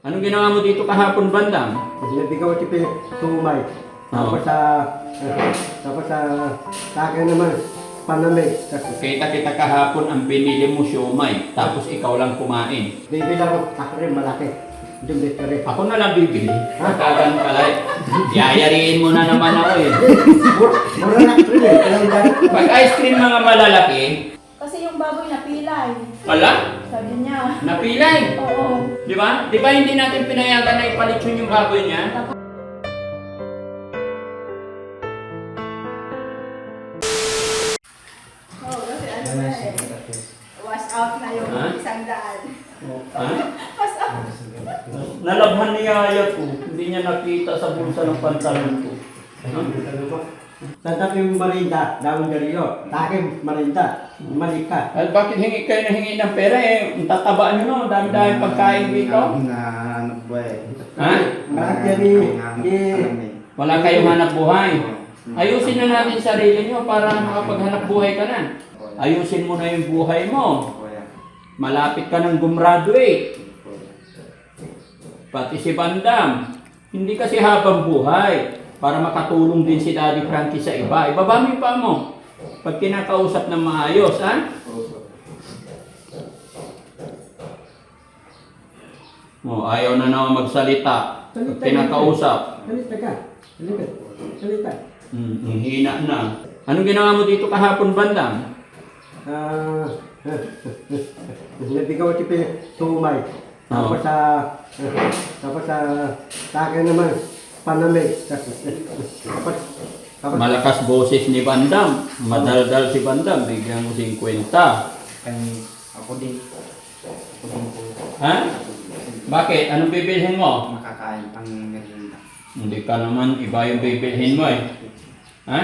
Anong ginawa mo dito kahapon, Bandam? Nabigaw ito tumay. Tapos sa akin naman, panamig. Kita kahapon ang binili mo siomay, tapos ikaw lang kumain. Bibilang ko, ako rin malaki. Dumbit ka rin. Ako na lang bibili. Pagkagan pala. Yayariin mo na naman ako eh. Mura na rin eh. Pag ice cream mga malalaki, Kasi yung baboy napilay. wala, Sabi niya. napilay. Oo. Di ba? Di ba hindi natin pinayagan na ipalit yun yung baboy niya? Oo, kasi ano na eh. Wash out na yung Ha? 100. Ha? Wash out. Nalabhan ni Yaya ko. Hindi niya nakita sa bulsa ng pantalon ko. Tanda ko yung marinda, dawang gariyo. Takim marinda, malik ka. At bakit hingi kayo na hingi ng pera eh? Ang tatabaan nyo no? Dami-dami pagkain dito. Ano ba eh? Ha? Wala kayong hanap buhay. Ayusin na natin sarili nyo para makapaghanap buhay ka na. Ayusin mo na yung buhay mo. Malapit ka ng gumraduate. Pati si Bandam. Hindi kasi habang buhay. Para makatulong din si Daddy Frankie sa iba. Ibaba mo yung paa mo. Pag kinakausap ng maayos, ha? Oh, ayaw na naman magsalita. Pag kinakausap. Salita ka. Salita. Ang hina na. Anong ginawa mo dito kahapon, Bandam? Nabigaw ito tumay. Tapos sa akin naman, panamig. Malakas boses ni Bandam. Madaldal si Bandam. Bigyan mo 50. Ako din. Ha? Bakit? Anong bibilhin mo? Makakain pang merienda. Hindi ka naman iba yung bibilhin mo eh. Ha?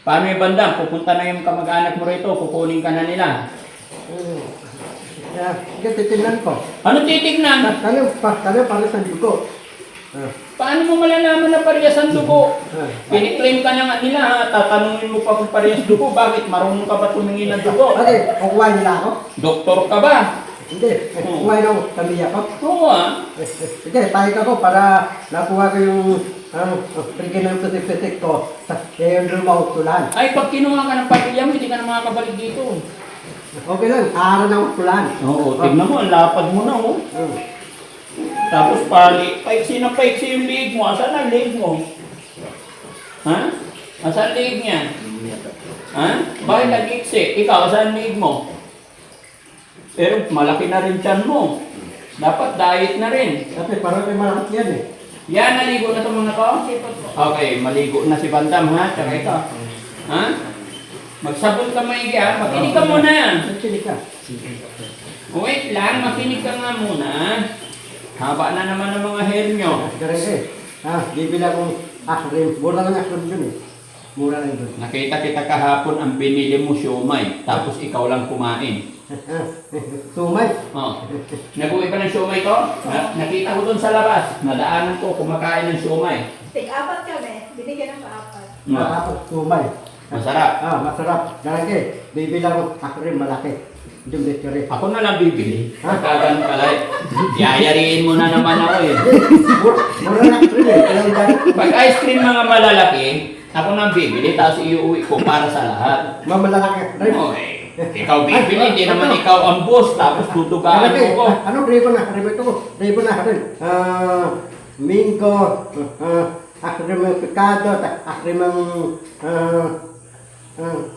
Paano yung Bandam? Pupunta na yung kamag-anak mo rito. Kukunin ka na nila. Sige, titignan ko. Ano titignan? Tanong para sa dugo. Paano mo malalaman na parehas ang dugo? Piniklaim ka na nga nila ha. Tatanungin mo pa kung parehas dugo. Bakit? Marunong ka ba tumingin ng dugo? Ate, kukuha nila ako? Doktor ka ba? Hindi, kukuha nila ako, kami ako. Oo ah. Sige, pahig ako para nakuha ko yung frigin ng putik-putik ko. Kaya yung lumautulan. Ay, pag kinuha ka ng pamilya mo, hindi ka na makakabalik dito. Okay lang, aaral ng utulan. Oo, tignan mo, ang lapad mo na oh. Tapos paiksi na paiksi yung liig mo. Asan ang liig mo? Ha? Asan ang liig niya? Ha? Bakit nag-iksi? Ikaw, asan ang liig mo? Pero malaki na rin tiyan mo. Dapat diet na rin. Kasi parang may malaki yan eh. Yan, naligo na itong mga to? Okay, maligo na si Bandam ha? Tsaka ito. Ha? Magsabon ka maigi ha? Makinig ka muna. Sige ka. Wait lang, makinig ka nga muna. Haba na naman ng mga hair nyo. Garege. Bibili akong akrim. Mura lang akrim dun eh. Mura lang dun. Nakita kita kahapon ang binili mo siomay, tapos ikaw lang kumain. Tumay. Oh. Nag-uwi ka ng siomay to? Nakita ko dun sa labas. Nadaanan ko, kumakain ng siomay. Tig-apat kami. Binigyan ng paapat. Tumay. Masarap. Masarap. Garege. Bibili akong akrim malaki. Dumbit ka rin. Ako na lang bibili. Pagkagan pala. Yayariin mo na naman ako eh. Mura na rin eh. Pag ice cream mga malalaki, ako na bibili, tapos iuwi ko para sa lahat. Mamalaki rin. Oh, eh. Ikaw bibili, hindi naman ikaw ang boss, tapos tutugaan mo ko. Ano ribo na? Ribo na rin. Mingo. Akrim ng picado. Akrim ng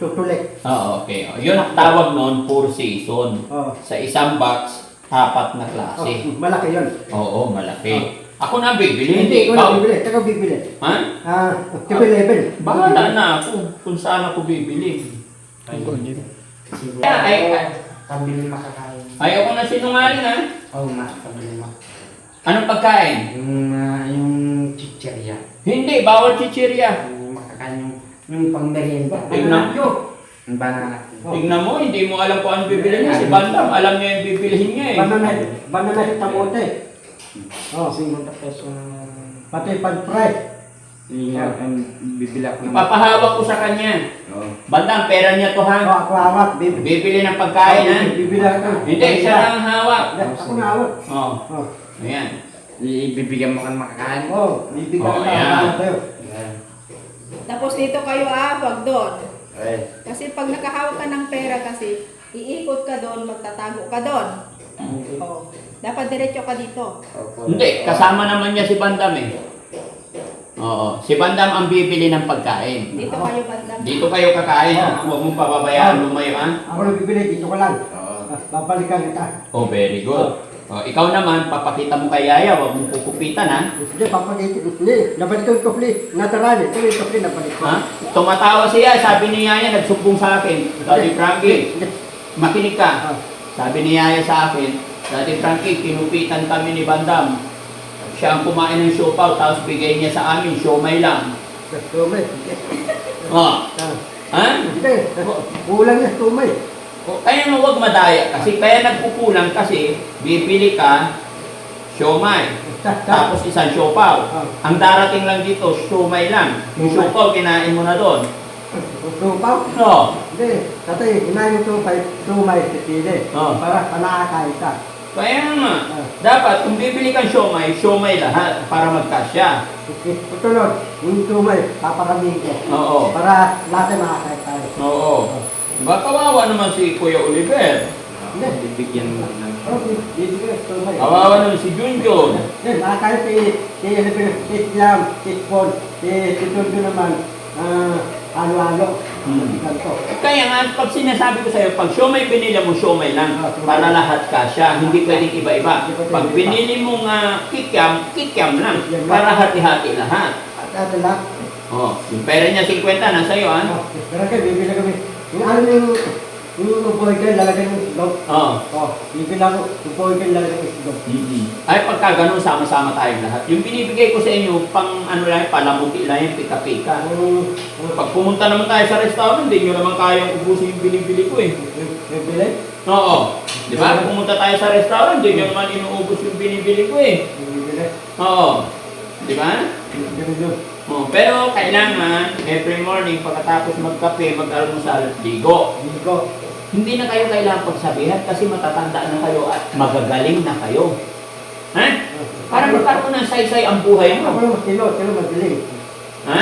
tutulik. Okay. Yun ang tawag noon, 4 season. Oh. Sa isang box, 4 na klase. Malaki yun. Oo, malaki. Ako na bibili, Hindi, hindi ikaw ikaw. na bibili. Ikaw bibili. Ha? Tipi level. Bahala na ako kung saan ako bibili. Pambili makakain. Ayaw ko na sinungaling ha. Oo nga, pambili makakain. Anong pagkain? Yung chichirya. Hindi, bawal chichirya. Yung makakain yung pang merienda. Tignan mo. Yung banana. Tignan mo, hindi mo alam kung ano bibili niya. Si Bandam, alam niya yung bibilihin niya eh. Banana sa tamote. 50 peso. Pati pan-fry. Bibili ako ng... Papahawak ko sa kanya. Oo. Bandam, pera niya to Oh, ha. ako hawak. Bibili ng pagkain ha. Bibili ako. Hindi, siya lang ang hawak. Ako na hawak. Oh, Oh. ayan. Ibibigyan mo ka ng makakain. Oh, bibigyan Oh, ka yeah. hawak sa'yo. Ayan. Tapos dito kayo wag doon. Ay. Kasi pag nakahawak ka ng pera kasi, iikot ka doon, magtatago ka doon. Oh. Dapat diretso ka dito. Opo. Hindi, kasama naman niya si Bandam eh. Oo, si Bandam ang bibili ng pagkain. Dito kayo banda. Dito kayo kakain ha. Huwag mong pababayaan lumayo ha. Ako na bibili, dito ko lang. Oo. Babalikan kita. Oh, very good. Oh, ikaw naman, papakita mo kay Yaya, huwag mong kukupitan ha. Hindi, papagiti. Hindi, nabalik ko yung tupli. Natarali. Ito yung tupli, nabalik ko. Ha? Tumatawa siya, sabi ni Yaya, nagsumbong sa akin. Daddy Frankie, makinig ka. Sabi ni Yaya sa akin, Daddy Frankie, kinupitan kami ni Bandam. Siya ang kumain ng siopaw, tapos bigay niya sa amin, siomay lang. Tumay. Oh, ha? Hindi, kulang na tumay. Kaya nga huwag madaya kasi, kaya nagkukulang kasi, bibili ka, siomay, tapos isang siopaw. Ang darating lang dito, siomay lang. Yung siopaw, kinain mo na doon. Tupaw? No. Hindi, tatay, inayin mo tumay, pipili. Oh. Para panakakain ka. Kaya nga, dapat kung bibili kang siomay, siomay lahat para magkasya. Tutulog, yung tumay, paparamihin ko. Oo. Para lahat ay makakain tayo. Oo. Diba kawawa naman si Kuya Oliver? Bibigyan mo ng... Bibigyan, tumay. Kawawa naman si Junjun. Yan, nakakain si Yam, si Pon, si Tundo naman, ano-ano. Ganito. Kaya nga, pag sinasabi ko sa'yo, pag siomay binili mo, siomay lang. Para lahat kasya, hindi pwedeng iba-iba. Pag binili mo nga kikiam, kikiam lang. Para hati-hati lahat. At lahat. Oh, yung pera niya 50 na sa'yo, ha? Pero kayo, bibili kami. Yung ano yung boy kayo, lalagyan ng islog. Oo. Bibili ako, yung boy kayo, lalagyan ng islog. Ay, pagka ganun, sama-sama tayong lahat. Yung binibigay ko sa inyo, pang ano lang, palamuti lang yung pika-pika. Pag pumunta naman tayo sa restaurant, hindi nyo naman kayang ubusin yung binibili ko eh. Bibili? Oo. Di ba? Kung pumunta tayo sa restaurant, hindi nyo naman inuubos yung binibili ko eh. Bibili. Oo. Di ba? Bibili. Oh, pero kailangan, every morning, pagkatapos magkape, mag-almusal, ligo. Ligo. Hindi na kayo kailangan pagsabihan kasi matatanda na kayo at magagaling na kayo. Ha? Para magkaroon ng saysay ang buhay Ako mo. lang sino magaling. Ha?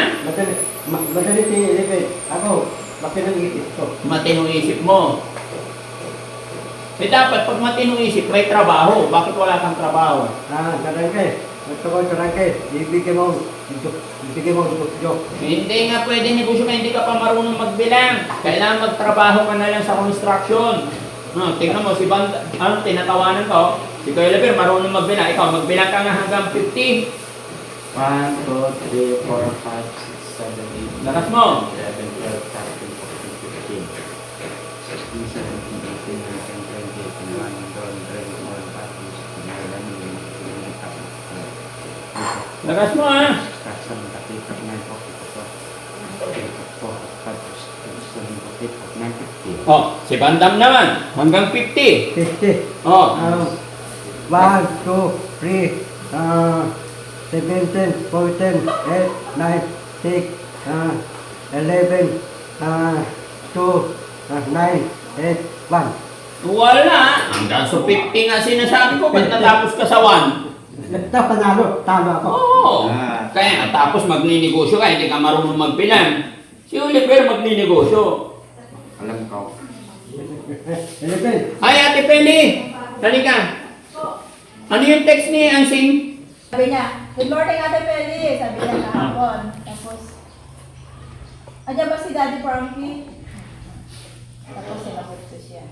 Madali si Elipin. Ako, makinang isip ko. Matinong isip mo. Eh dapat pag matinong isip, may trabaho. Bakit wala kang trabaho? Sarangkay. Gusto ko sarangkay. Bibigyan mo negosyo. Hindi nga pwede negosyo ka, hindi ka pa marunong magbilang. Kailangan magtrabaho ka na lang sa construction. Tingnan mo, si Band, tinatawanan ko. Si Kuya Lever, marunong magbilang. Ikaw, magbilang ka nga hanggang 50. 1, 2, 3, 4, 5, 6, 7, 8, Lakas mo. 11, 12, 13, 14, 15, 16, 17, 18, 19, 20, 21, 22, 23, 24, 25, 26, 27, 28, 29, 30, 31, 32, 33, 34, 35, 36, 37, 38, 39, 40, 41, 42, 43, 44, 45, 46, 47, 48, 49, 50. Oh, si Bandam naman, hanggang 50. 50. Oh, 1, 2, 3, 17, 14, 8, 9, 6, 11, 12, 9, 8, 1. wala. Hanggang sa 50 nga sinasabi ko, ba't natapos ka sa 1? Panalo, talo ako. Oo. Kaya nga, tapos magninegosyo ka, hindi ka marunong magbilang. Si Oliver magninegosyo. Alam ko. Elipin. Ay, Ate Peli! Halika. Ano yung text ni Ansing? Sabi niya, good morning Ate Peli. Sabi niya kahapon. Tapos, andyan ba si Daddy Frankie? Tapos sinagot ko siya.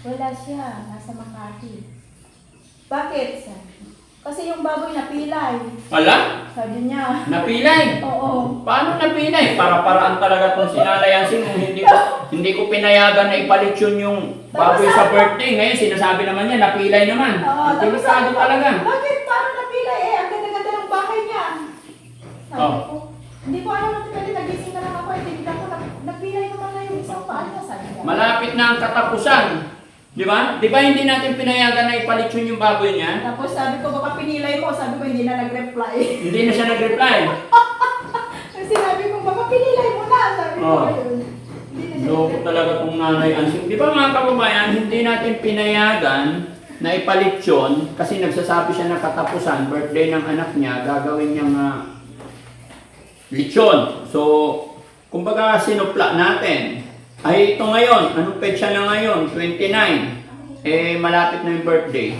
Wala siya, nasa Makati. Bakit? Kasi yung baboy napilay. Wala? Sabi niya. Napilay? Oo. Paano napilay? Para-paraan talaga itong sinalayansin kung hindi ko pinayagan na ipalit yun yung baboy sa birthday. Ngayon, sinasabi naman niya, napilay naman. Oo, tapos Delikado talaga. Bakit? Paano napilay? Ang ganda-ganda ng bahay niya. Sabi Oh. ko, hindi ko alam Ate Peli, nagising na lang ako. Hindi ko napilay naman na yung isang paan niya. Sabi niya. Malapit na ang katapusan. Di ba? Di ba hindi natin pinayagan na ipalit yun yung baboy niya? Tapos sabi ko, baka pinilay mo. Sabi ko, hindi na nag-reply. Hindi na siya nag-reply. sinabi ko, baka pinilay mo na. Sabi ko Oh. yun. Hindi na siya Loko nag-reply. talaga itong nanay Ansing. Di ba mga kababayan, hindi natin pinayagan na ipalit yun kasi nagsasabi siya na katapusan, birthday ng anak niya, gagawin niyang lechon. So, kumbaga sinupla natin. Ay, ito ngayon. Anong petsa na ngayon? 29. Eh, malapit na yung birthday.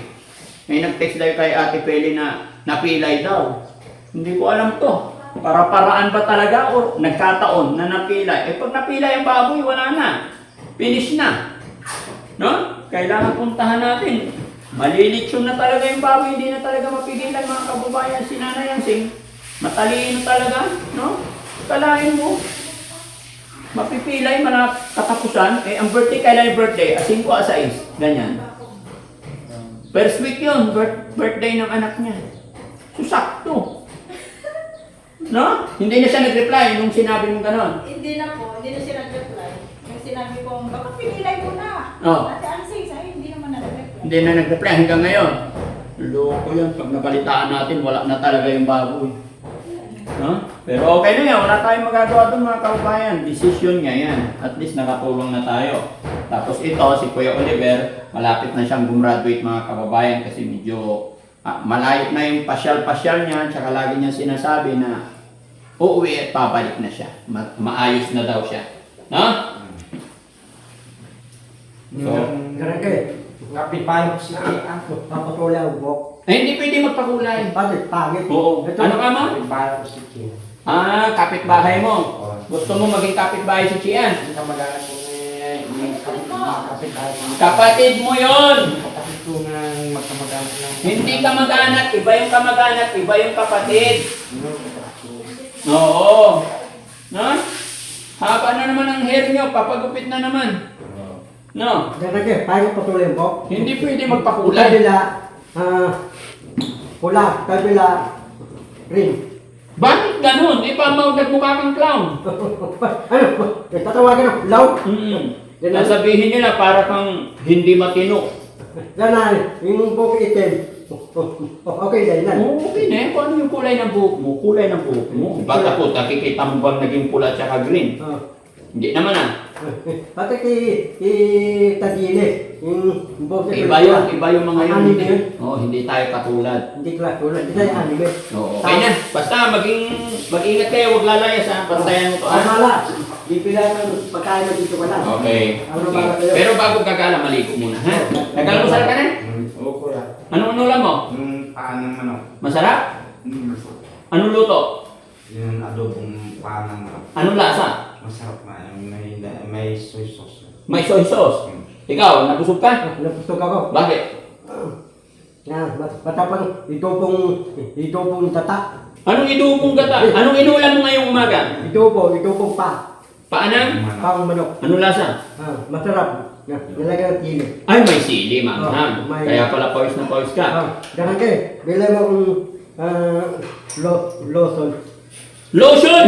May nag-text daw kay Ate Peli na napilay daw. Hindi ko alam to. Para-paraan ba talaga o nagkataon na napilay? Eh, pag napilay ang baboy, wala na. Finish na. No? Kailangan puntahan natin. Malilitsyon na talaga yung baboy. Hindi na talaga mapigilan mga kababayan. Si Nanay Ansing. Matalino talaga. No? Kalahin mo. Mapipilay, katapusan. Eh, ang birthday, kailan yung birthday? 5 a 6. Ganyan. First week yun, birthday ng anak niya. So, sakto. No? Hindi na siya nag-reply nung sinabi mo gano'n. Hindi na po, hindi na siya nag-reply. Yung sinabi ko, baka pinilay mo na. Oh. Ate Ansing, sa'yo, hindi naman nag-reply. Hindi na nag-reply hanggang ngayon. Loko yun. Pag nabalitaan natin, wala na talaga yung baboy. No? Pero okay na yan. Wala tayong magagawa doon mga kababayan. Decision niya yan. At least nakatulong na tayo. Tapos ito, si Kuya Oliver, malapit na siyang gumraduate mga kababayan kasi medyo malayo na yung pasyal-pasyal niya. Tsaka lagi niya sinasabi na uuwi at pabalik na siya. Maayos na daw siya. No? So, Ganun kayo. Kapit pa yung si Papatulay ang buhok. eh, hindi pwede magpakulay. Bakit? Pangit. Oo. Ito, Ano ka mo? Kapit pa yung si Kim. Kapitbahay mo. Gusto mo maging kapitbahay si Chian. Hindi ka mag-anak ko yung kapit pa yung Kapatid mo yon. kapatid ko nga magkamag-anak lang. Hindi ka mag-anak, iba yung kamag-anak, iba yung kapatid. Oo. No? Haba na naman ang hair nyo, papagupit na naman. No? Ganun kayo. Paano patuloy ang buhok? Hindi pwede Kulay magpakulay. nila, pula, kabila, green. Bakit ganun? Nagmukha kang clown. Ano? Tatawagan ako, loud. Sasabihin nila para kang hindi matino. Ganun, yung buhok itim. Okay, ganyan. Okay na eh. Kung ano yung kulay ng buhok mo, kulay ng buhok mo. Baka po, nakikita mo bang naging pula at green? Hindi naman Pati Tadine, yung buhok Iba yung mga yun. Anime yun? Hindi tayo katulad. Hindi tulad, hindi tayo anime. Oo, okay na. Basta mag-ingat kayo, huwag lalayas ha. Bantayan mo to ha. Amala, bibigyan ng pagkain mo dito ka lang. Okay. Pero bago gagala, maligo muna ha. Nagalamusal ka na? Oo, kuya. Anong ulam mo? Yung paan ng manok. Masarap? Masarap. Anong luto? Yung adobong paan ng manok. Anong lasa? Masarap na. May soy sauce. May soy sauce. Ikaw, nabusog ka? Napustok ako. Bakit? Matapang itupong tata. Anong idubong gata? Anong inulam mo ngayong umaga? Itupong pa. Paanang? Pang manok. Anong lasa? Masarap. Nilagay ng tili. Ay, may sili, manghang. Oh, may- Kaya pala pawis na pawis ka. Ganun kayo, bilay mo kung lotion. Lotion!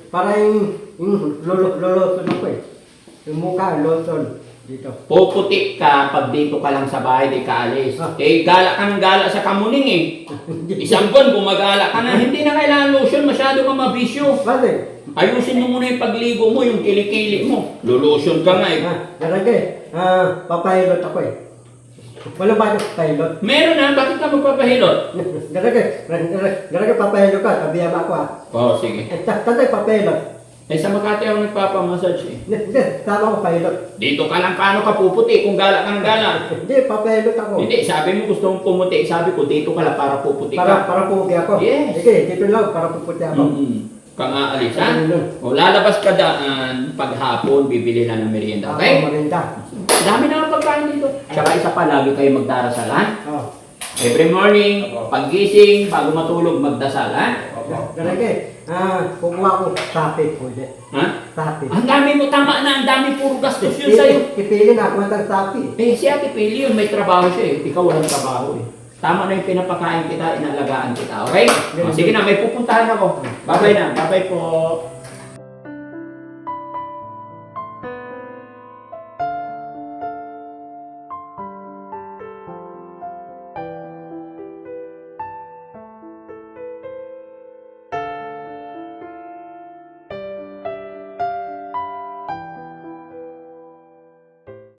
Para yung loloson ako eh. Yung mukha, lotion. Dito. Puputi ka pag dito ka lang sa bahay, di ka alis. Ah. Eh, gala ka ng gala sa kamuning eh. Isang buwan, gumagala ka na. Hindi na kailangan lotion, masyado ka mabisyo. Bakit? Ayusin mo muna yung pagligo mo, yung kilikili mo. Lulution ka nga eh. Ganun kayo, papayilot ako eh. Wala ba yung pilot? Meron na, bakit ka magpapahilot? Ganun kayo, papayilot ka, sabihan ako ah. Oo, sige. Tatay, papayilot. Eh, sa Makati ako nagpapamassage eh. Hindi, sama ko pilot. Dito ka lang paano ka puputi kung gala ka ng gala. Hindi, papayilot ako. Hindi, sabi mo gusto mong pumuti. Sabi ko, dito ka lang para puputi ka. Para puputi ako. Yes. Sige, dito lang, para puputi ako. Kang aalis, ha? O lalabas ka daan, paghapon, bibili na ng merienda, okay? Ako, marinda. Dami na ang pagkain dito. Tsaka isa pa, lagi kayo magdarasal, ha? Oh. Every morning, paggising, bago matulog, magdasal, ha? Ganun kayo, kukuha ko sapi po dyan. Ha? Sapi. Ang dami mo, tama na, ang dami puro gastos yun sa'yo. Ipili na ako ng sapi. Eh, si Ate Pili yun, may trabaho siya eh. Ikaw walang trabaho eh. Tama na yung pinapakain kita, inalagaan kita, okay? O, sige na, may pupuntahan ako. Bye-bye na, bye-bye po.